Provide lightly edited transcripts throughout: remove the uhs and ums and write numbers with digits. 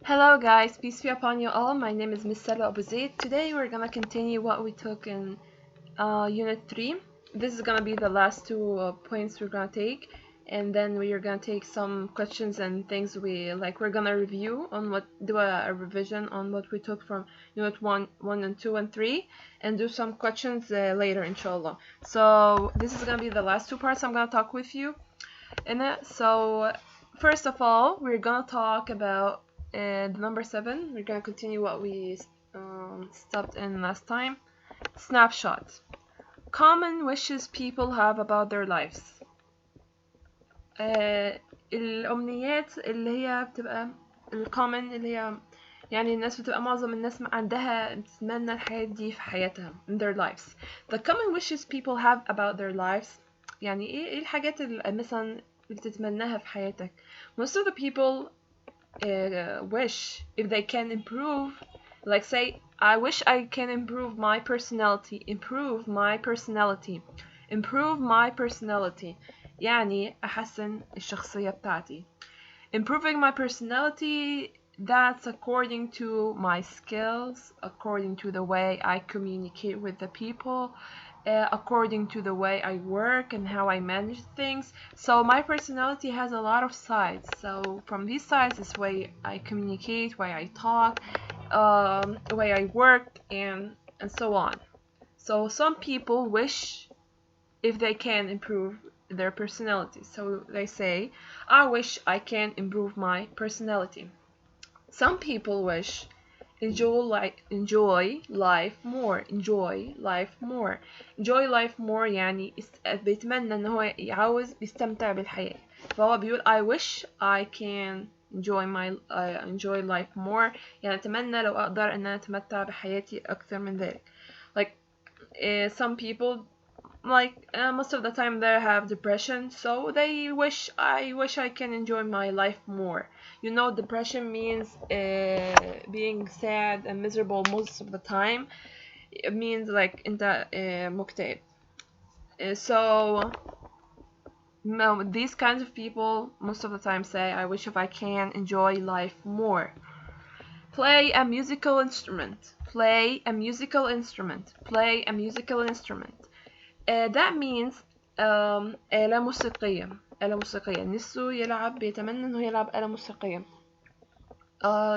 Hello guys, peace be upon you all. My name is Miss Selva Abuzid. Today we're gonna continue what we took in Unit 3. This is gonna be the last two points we're gonna take, and then we are gonna take some questions and things we're gonna review on do a revision on what we took from Unit 1 and 2 and 3, and do some questions later, inshallah. So this is gonna be the last two parts I'm gonna talk with you in it. So first of all, we're gonna talk about number 7. We're gonna continue what we stopped in last time. Snapshot. Common wishes people have about their lives. الأمنيات اللي هي بتبقى الcommon اللي هي يعني الناس بتبقى معظم الناس عندها بتتمنى الحياة دي في حياتها in their lives. The common wishes people have about their lives يعني ايه الحاجات اللي مثلا بتتمناها في حياتك. Most of the people wish if they can improve, like say I wish I can improve my personality, يعني أحسن الشخصية بتاعتي. Improving my personality, that's according to my skills, according to the way I communicate with the people, according to the way I work and how I manage things. So my personality has a lot of sides. So from these sides is way I communicate, way I talk, way I work, and so on. So some people wish if they can improve their personality. So they say, I wish I can improve my personality. Some people wish enjoy life more. يعني بيتمنى ان هو يعاوز بيستمتع بالحياة. فهو بيقول I wish I can enjoy life more. يعني أتمنى لو أقدر أن أنا أتمتع بحياتي أكثر من ذلك. Like some people most of the time they have depression, so they wish I can enjoy my life more. You know, depression means being sad and miserable most of the time. It means like انت مكتئب. So no, these kinds of people most of the time say I wish if I can enjoy life more. Play a musical instrument. That means آلة موسيقية. نفسه يلعب بيتمنى إنه يلعب آلة موسيقية.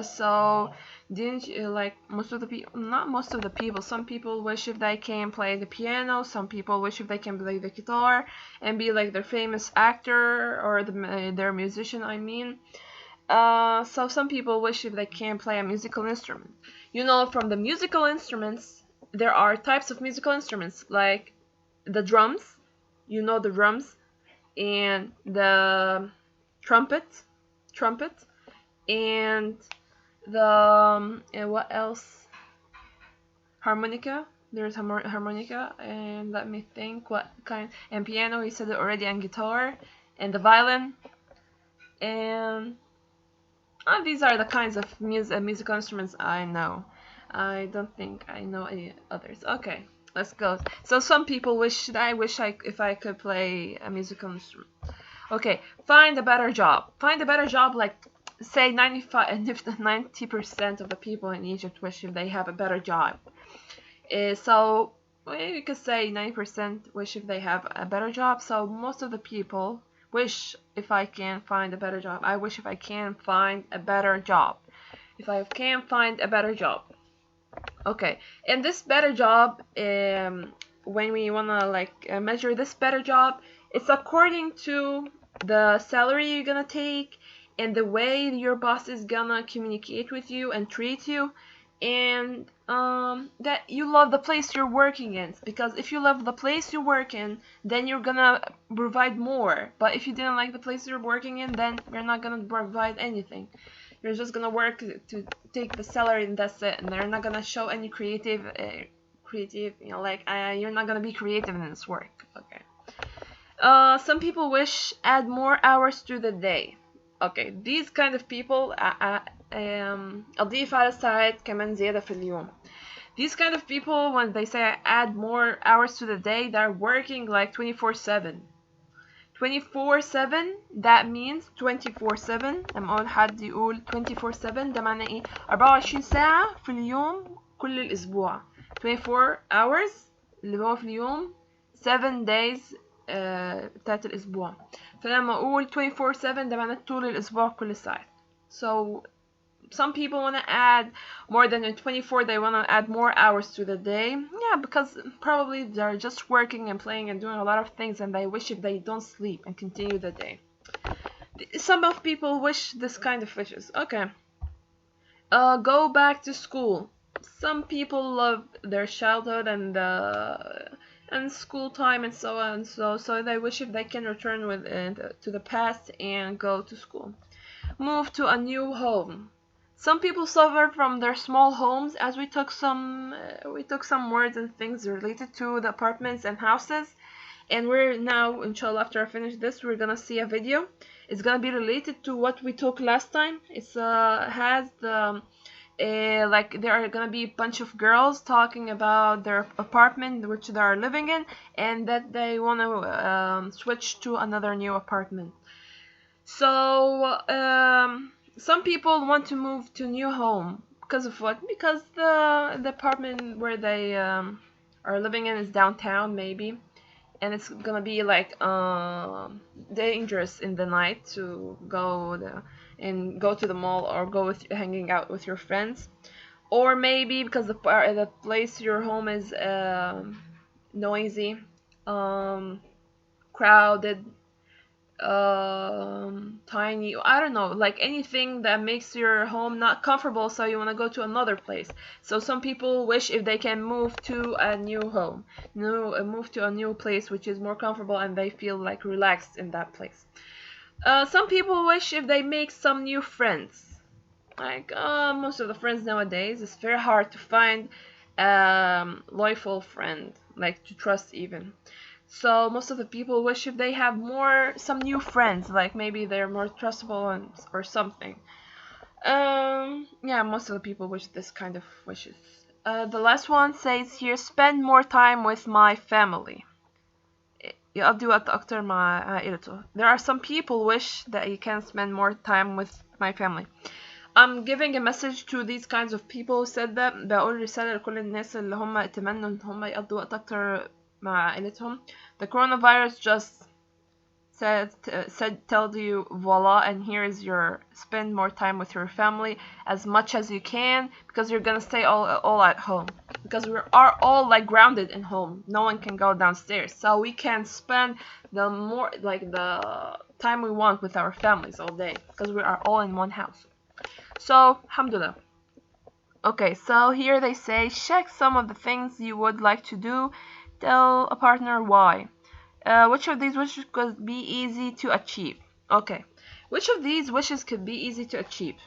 So didn't you, like most of the people, not most of the people, some people wish if they can play the piano, some people wish if they can play the guitar and be like their famous actor or their musician, I mean. So some people wish if they can play a musical instrument. You know, from the musical instruments, there are types of musical instruments, like the drums, you know, the drums, and the trumpet, and the and what else? Harmonica. There's harmonica, and let me think what kind. And piano, you said it already, and guitar, and the violin, and these are the kinds of musical instruments I know. I don't think I know any others. Okay, let's go. So some people wish if I could play a musical instrument. Okay, find a better job. Like say 90% of the people in Egypt wish if they have a better job. So you could say 90% wish if they have a better job. So most of the people wish if I can find a better job. I wish if I can find a better job. Okay, and this better job, when we wanna measure this better job, it's according to the salary you're gonna take and the way your boss is gonna communicate with you and treat you, and that you love the place you're working in. Because if you love the place you work in, then you're gonna provide more. But if you didn't like the place you're working in, then you're not gonna provide anything. You're just gonna work to take the salary and that's it. And they're not gonna show any creative, you're not gonna be creative in this work. Okay. Some people wish add more hours to the day. Okay, these kind of people أضيف على الساعات كمان زيادة في اليوم. These kind of people, when they say add more hours to the day, they're working like 24/7. 24/7. that means 24/7. لما اقول حد يقول 24/7 ده معناه ايه؟ 24 ساعة في اليوم كل الاسبوع. 24 hours اللي هو في اليوم 7 days بتاعت الاسبوع. فلما اقول 24/7 ده معناه طول الاسبوع كل الساعات. So some people want to add more than 24. They want to add more hours to the day. Yeah, because probably they're just working and playing and doing a lot of things, and they wish if they don't sleep and continue the day. Some of people wish this kind of wishes. Okay. Go back to school. Some people love their childhood and school time and so on. So they wish if they can return to the past and go to school. Move to a new home. Some people suffer from their small homes, as we took some words and things related to the apartments and houses, and we're now, inshallah, after I finish this, we're gonna see a video. It's gonna be related to what we took last time. It's has the like there are gonna be a bunch of girls talking about their apartment which they are living in, and that they wanna switch to another new apartment. So some people want to move to a new home because of what? Because the apartment where they are living in is downtown maybe, and it's gonna be like dangerous in the night to go to the mall or go hanging out with your friends, or maybe because the place your home is noisy, crowded, tiny. I don't know, like anything that makes your home not comfortable, so you want to go to another place. So some people wish if they can move to a new home, move to a new place which is more comfortable and they feel like relaxed in that place. Some people wish if they make some new friends. Like most of the friends nowadays, it's very hard to find loyal friend, like to trust even. So most of the people wish if they have some new friends, like maybe they're more trustable or something. Yeah, most of the people wish this kind of wishes. The last one says here, spend more time with my family. يقضي وقت أكتر مع عائلته. There are some people wish that you can spend more time with my family. I'm giving a message to these kinds of people who said that. بقول رسالة لكل الناس اللي هم اتمنوا ان هم يقضوا وقت أكتر مع عائلتهم. The coronavirus just told you, voila, and here is your spend more time with your family as much as you can, because you're gonna stay all at home, because we are all like grounded in home. No one can go downstairs, so we can spend the time we want with our families all day, because we are all in one house. So alhamdulillah. Okay, so here they say, check some of the things you would like to do. Tell a partner why. Which of these wishes could be easy to achieve? Okay, which of these wishes could be easy to achieve?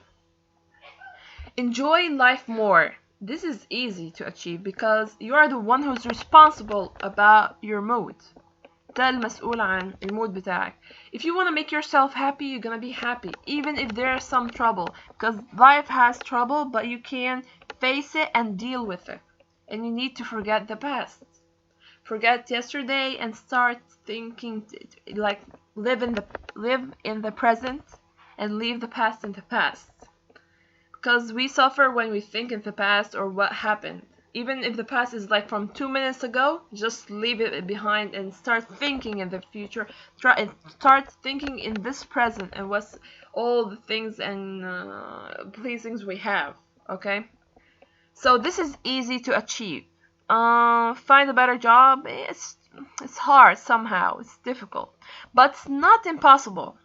Enjoy life more. This is easy to achieve because you are the one who's responsible about your mood. ده المسؤول عن المود بتاعك. If you want to make yourself happy, you're gonna be happy, even if there's some trouble, because life has trouble, but you can face it and deal with it. And you need to forget the past. Forget yesterday and start thinking, like live in the present and leave the past in the past. Because we suffer when we think in the past or what happened. Even if the past is like from 2 minutes ago, just leave it behind and start thinking in the future. Start thinking in this present and what's all the things and pleasings we have. Okay, so this is easy to achieve. Find a better job. It's hard somehow. It's difficult, but it's not impossible.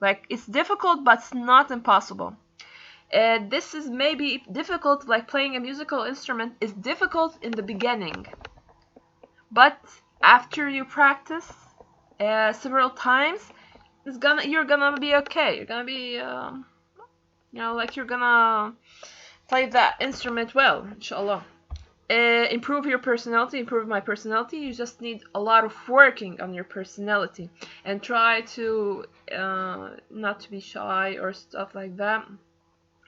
Like, it's difficult, but it's not impossible. This is maybe difficult, like playing a musical instrument is difficult in the beginning, but after you practice several times, you're gonna be okay. You're gonna be like you're gonna play that instrument well, inshallah. Improve your personality. Improve my personality. You just need a lot of working on your personality and try to not to be shy or stuff like that,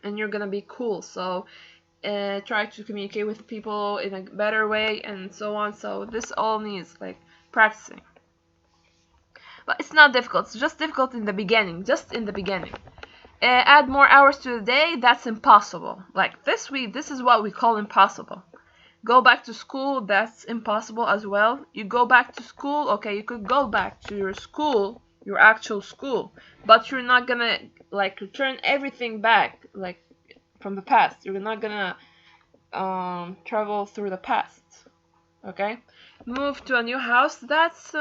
and you're gonna be cool. So try to communicate with people in a better way and so on. So this all needs like practicing. but it's not difficult. It's just difficult in the beginning, just in the beginning. Add more hours to the day, that's impossible. Like this week, this is what we call impossible. Go back to school, that's impossible as well. You go back to school, okay, you could go back to your school, your actual school, but you're not gonna like return everything back like from the past. You're not gonna travel through the past. Okay, move to a new house. That's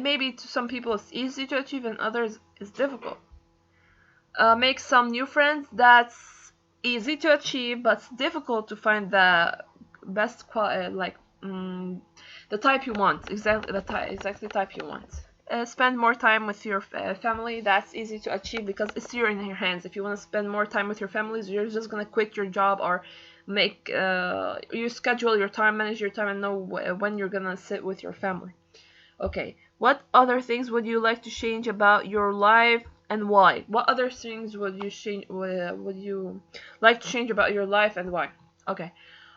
maybe to some people it's easy to achieve and others it's difficult. Make some new friends. That's easy to achieve, but it's difficult to find the best the type you want, exactly the type you want. Spend more time with your family. That's easy to achieve because it's here in your hands. If you want to spend more time with your families, you're just gonna quit your job or make you schedule your time, manage your time, and know when you're gonna sit with your family. Okay, what other things would you like to change about your life and why? What other things would you like to change about your life and why? Okay,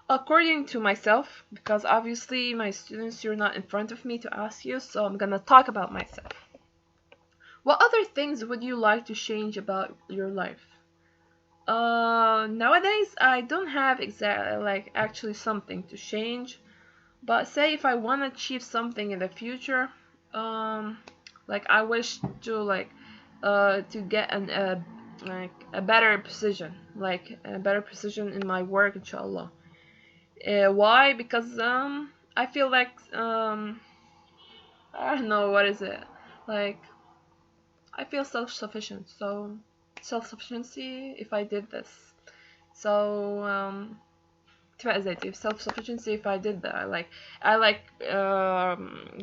according to myself, because obviously my students, you're not in front of me to ask you, so I'm gonna talk about myself. What other things would you like to change about your life? Nowadays I don't have actually something to change, but say if I want to achieve something in the future, I wish to to get a better position, in my work, inshallah. Why? Because I feel like I don't know what is it, like I feel self-sufficient, so self-sufficiency if I did this. So self-sufficiency if I did that. I like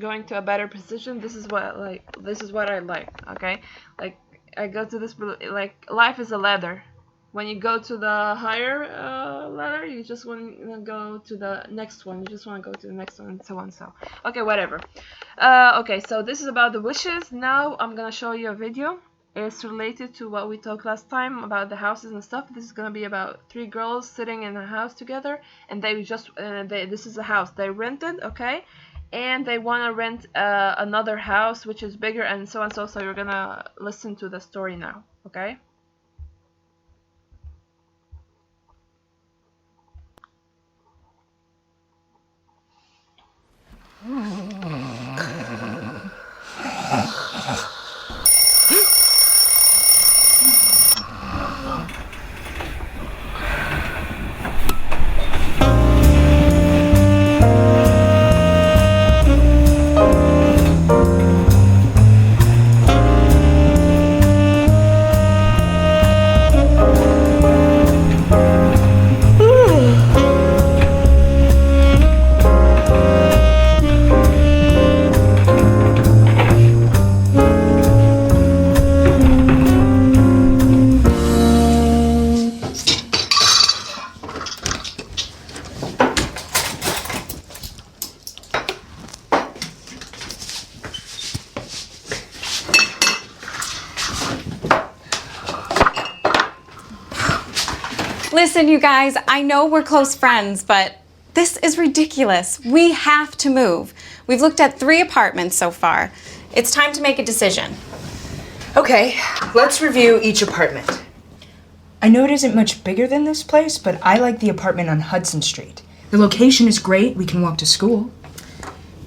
going to a better position. This is what I like. Okay, like I go to this, like life is a ladder. When you go to the higher ladder, you just want to go to the next one. You just want to go to the next one, and so on. So okay, whatever. Okay, so this is about the wishes. Now I'm gonna show you a video. It's related to what we talked last time about the houses and stuff. This is gonna be about 3 girls sitting in a house together, and this is a house they rented, okay, and they want to rent another house which is bigger and so on. So you're gonna listen to the story now, okay? Listen, you guys, I know we're close friends, but this is ridiculous. We have to move. We've looked at 3 apartments so far. It's time to make a decision. Okay, let's review each apartment. I know it isn't much bigger than this place, but I like the apartment on Hudson Street. The location is great. We can walk to school.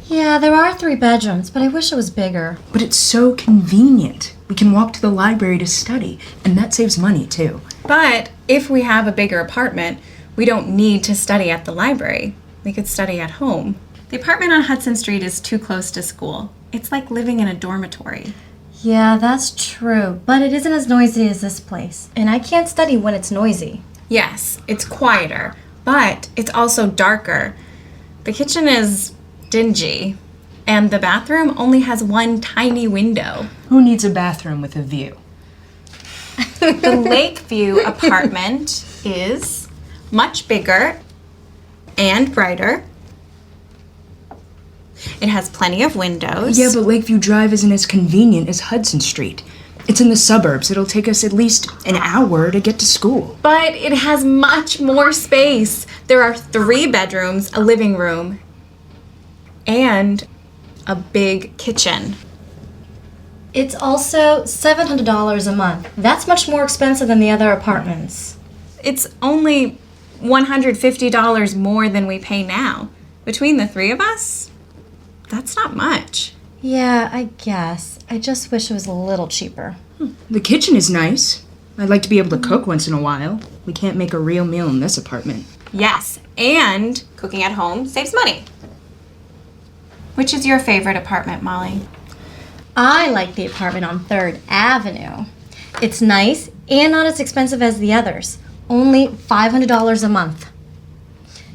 Yeah, there are 3 bedrooms, but I wish it was bigger. But it's so convenient. We can walk to the library to study, and that saves money too. But if we have a bigger apartment, we don't need to study at the library. We could study at home. The apartment on Hudson Street is too close to school. It's like living in a dormitory. Yeah, that's true, but it isn't as noisy as this place. And I can't study when it's noisy. Yes, it's quieter, but it's also darker. The kitchen is dingy, and the bathroom only has 1 tiny window. Who needs a bathroom with a view? The Lakeview apartment is much bigger and brighter. It has plenty of windows. Yeah, but Lakeview Drive isn't as convenient as Hudson Street. It's in the suburbs. It'll take us at least an hour to get to school. But it has much more space. There are 3 bedrooms, a living room, and a big kitchen. It's also $700 a month. That's much more expensive than the other apartments. It's only $150 more than we pay now. Between the three of us, that's not much. Yeah, I guess. I just wish it was a little cheaper. The kitchen is nice. I'd like to be able to cook once in a while. We can't make a real meal in this apartment. Yes, and cooking at home saves money. Which is your favorite apartment, Molly? I like the apartment on 3rd Avenue. It's nice and not as expensive as the others. Only $500 a month.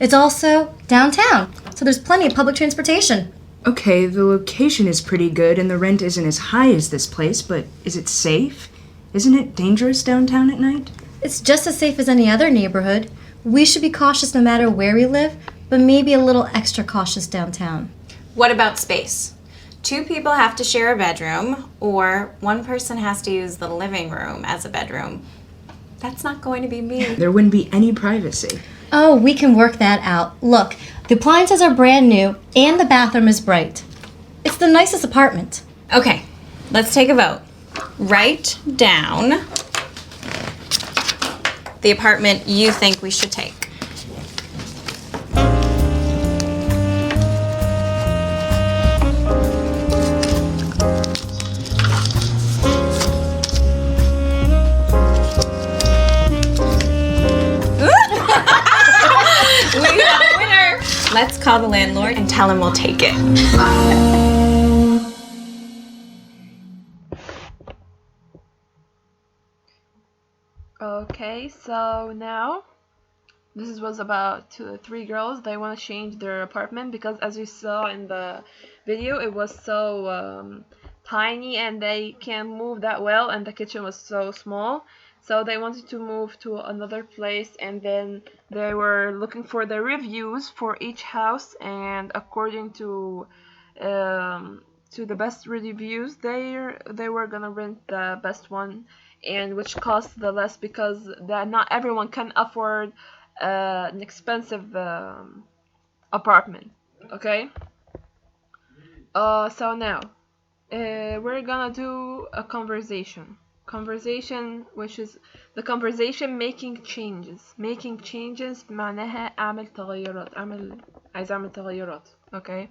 It's also downtown, so there's plenty of public transportation. Okay, the location is pretty good and the rent isn't as high as this place, but is it safe? Isn't it dangerous downtown at night? It's just as safe as any other neighborhood. We should be cautious no matter where we live, but maybe a little extra cautious downtown. What about space? 2 people have to share a bedroom, or 1 person has to use the living room as a bedroom. That's not going to be me. There wouldn't be any privacy. Oh, we can work that out. Look, the appliances are brand new and the bathroom is bright. It's the nicest apartment. Okay, let's take a vote. Write down the apartment you think we should take. We have a winner. Let's call the landlord and tell him we'll take it. Okay, so now this was about 3 girls. They want to change their apartment because, as you saw in the video, it was so tiny and they can't move that well, and the kitchen was so small. So they wanted to move to another place, and then they were looking for the reviews for each house, and according to the best reviews, they were gonna rent the best one, and which costs the less because that not everyone can afford an expensive apartment. Okay. So now we're gonna do a conversation, which is the conversation making changes معناها عايز اعمل تغيرات. Okay,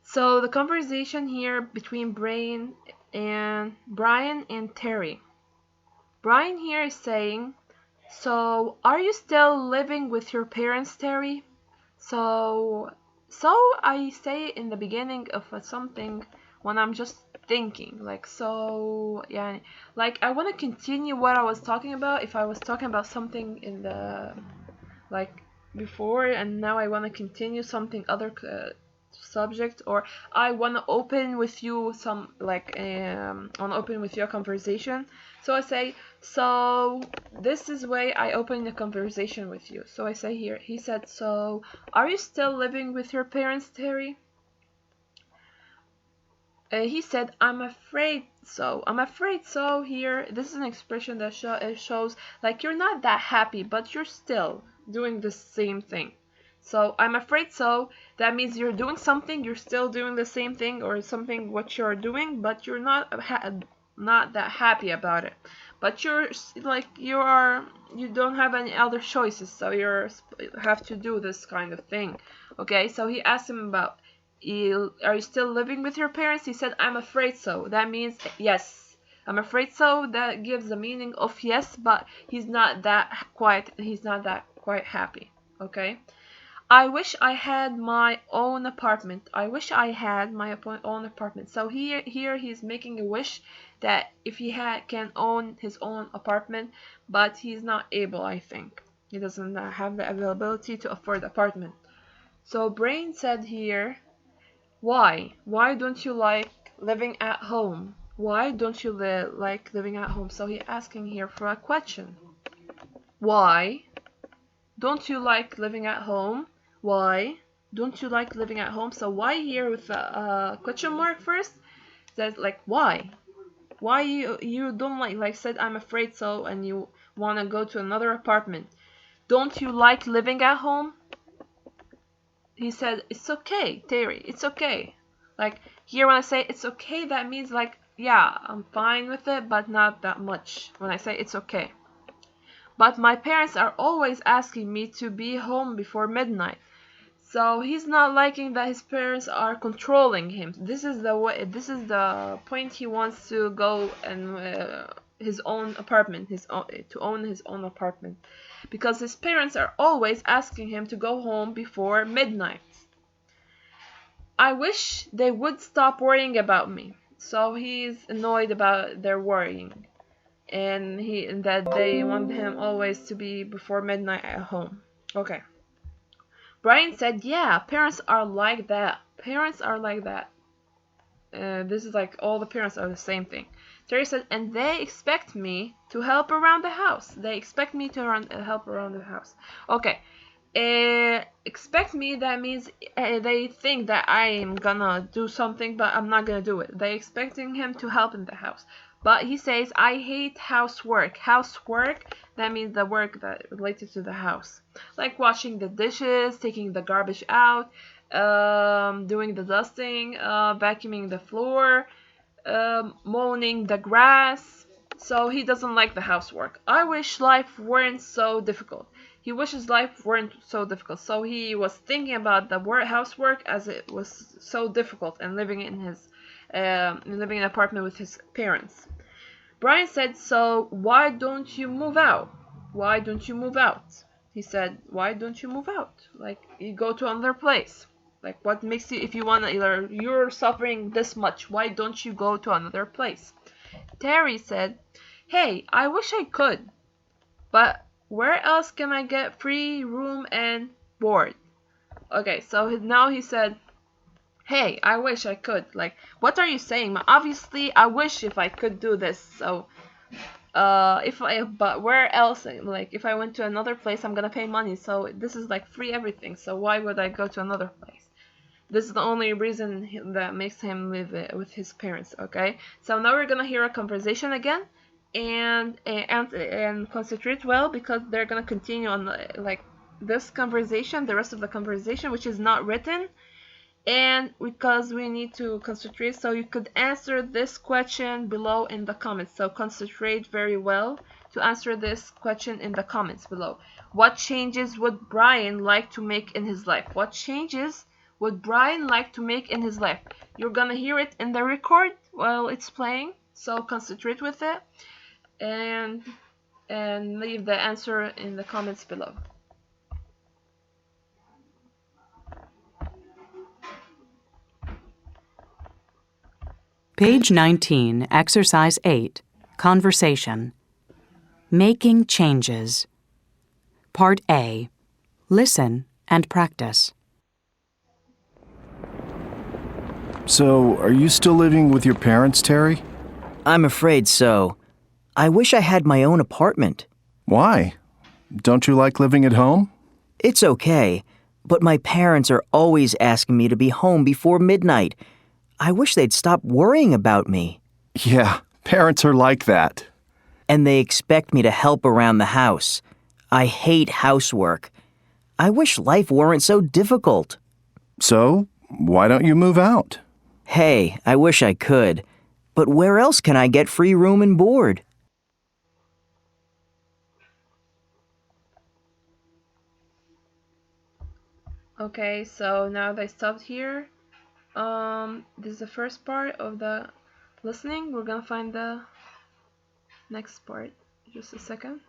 so the conversation here between Brian and Terry. Brian here is saying, so are you still living with your parents, Terry? So I say in the beginning of something when I'm just thinking, like, so yeah, like I want to continue what I was talking about. If I was talking about something in the like before, and now I want to continue something other subject, or I want to open with you some like want to open with your conversation. So I say, so this is way I open the conversation with you. So I say here, he said, so are you still living with your parents, Terry? He said, I'm afraid so. Here, this is an expression that shows like you're not that happy, but you're still doing the same thing. So I'm afraid so. That means you're doing something, you're still doing the same thing, or something what you're doing, but you're not that happy about it. But you don't have any other choices, so you have to do this kind of thing. Okay, so he asked him about, are you still living with your parents? He said, I'm afraid so. That means yes, I'm afraid so. That gives the meaning of yes, but he's not that quite happy. Okay, I wish I had my own apartment. Own apartment. So here he's making a wish that if he can own his own apartment, but he's not able. I think he doesn't have the availability to afford apartment. So Brain said here, why don't you like living at home? Why don't you like living at home? So he's asking here for a question. Why don't you like living at home? Why don't you like living at home? So why here with a question mark first? Says like why you don't like said I'm afraid so, and you want to go to another apartment. Don't you like living at home? He said, it's okay, Terry, it's okay. Like here when I say it's okay, that means like yeah, I'm fine with it, but not that much. When I say it's okay. But my parents are always asking me to be home before midnight. So he's not liking that his parents are controlling him. This is the way. This is the point he wants to go and his own apartment, to own his own apartment, because his parents are always asking him to go home before midnight. I wish they would stop worrying about me. So he's annoyed about their worrying, and that they want him always to be before midnight at home. Okay. Brian said, yeah, parents are like that. Parents are like that. This is like all the parents are the same thing. Terry said, and they expect me to help around the house. They expect me to help around the house. Okay. Expect me, that means they think that I am gonna do something, but I'm not gonna do it. They expecting him to help in the house. But he says, I hate housework. Housework, that means the work that related to the house. Like washing the dishes, taking the garbage out, doing the dusting, vacuuming the floor, mowing the grass. So he doesn't like the housework. I wish life weren't so difficult. He wishes life weren't so difficult. So he was thinking about the housework as it was so difficult, and living in an apartment with his parents. Brian said, so why don't you move out? Why don't you move out? He said, why don't you move out? Like, you go to another place. Like, what makes you, if you want to, either you're suffering this much, why don't you go to another place? Terry said, hey, I wish I could, but where else can I get free room and board? Okay, so now he said, hey, I wish I could. Like, what are you saying? Obviously, I wish if I could do this. So, but where else? Like, if I went to another place, I'm gonna pay money. So this is like free everything. So why would I go to another place? This is the only reason that makes him live with his parents. Okay. So now we're gonna hear a conversation again, and concentrate well, because they're gonna continue on like this conversation, the rest of the conversation, which is not written. And because we need to concentrate, so you could answer this question below in the comments. So concentrate very well to answer this question in the comments below. What changes would Brian like to make in his life? What changes would Brian like to make in his life? You're gonna hear it in the record while it's playing, so concentrate with it, and leave the answer in the comments below. Page 19, Exercise 8, Conversation. Making changes. Part A. Listen and practice. So, are you still living with your parents, Terry? I'm afraid so. I wish I had my own apartment. Why? Don't you like living at home? It's okay, but my parents are always asking me to be home before midnight. I wish they'd stop worrying about me. Yeah, parents are like that. And they expect me to help around the house. I hate housework. I wish life weren't so difficult. So, why don't you move out? Hey, I wish I could. But where else can I get free room and board? Okay, so now they stopped here. This is the first part of the listening. We're gonna find the next part. Just a second.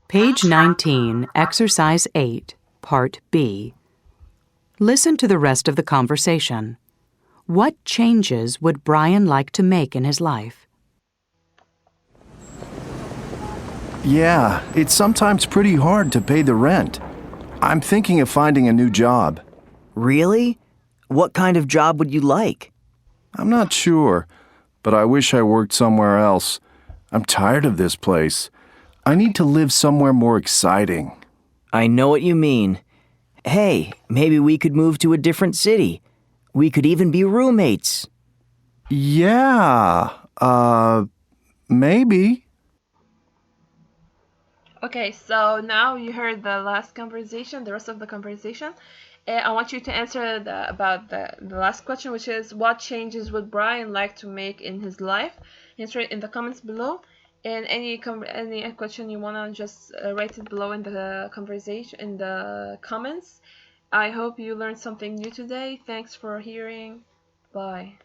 Page 19, Exercise 8, Part B. Listen to the rest of the conversation. What changes would Brian like to make in his life? Yeah, it's sometimes pretty hard to pay the rent. I'm thinking of finding a new job. Really? What kind of job would you like? I'm not sure, but I wish I worked somewhere else. I'm tired of this place. I need to live somewhere more exciting. I know what you mean. Hey, maybe we could move to a different city. We could even be roommates. Yeah, maybe. Okay, so now you heard the last conversation, the rest of the conversation, I want you to answer about the last question, which is what changes would Brian like to make in his life? Answer it in the comments below. And any question you wanna just write it below in the conversation in the comments. I hope you learned something new today. Thanks for hearing. Bye.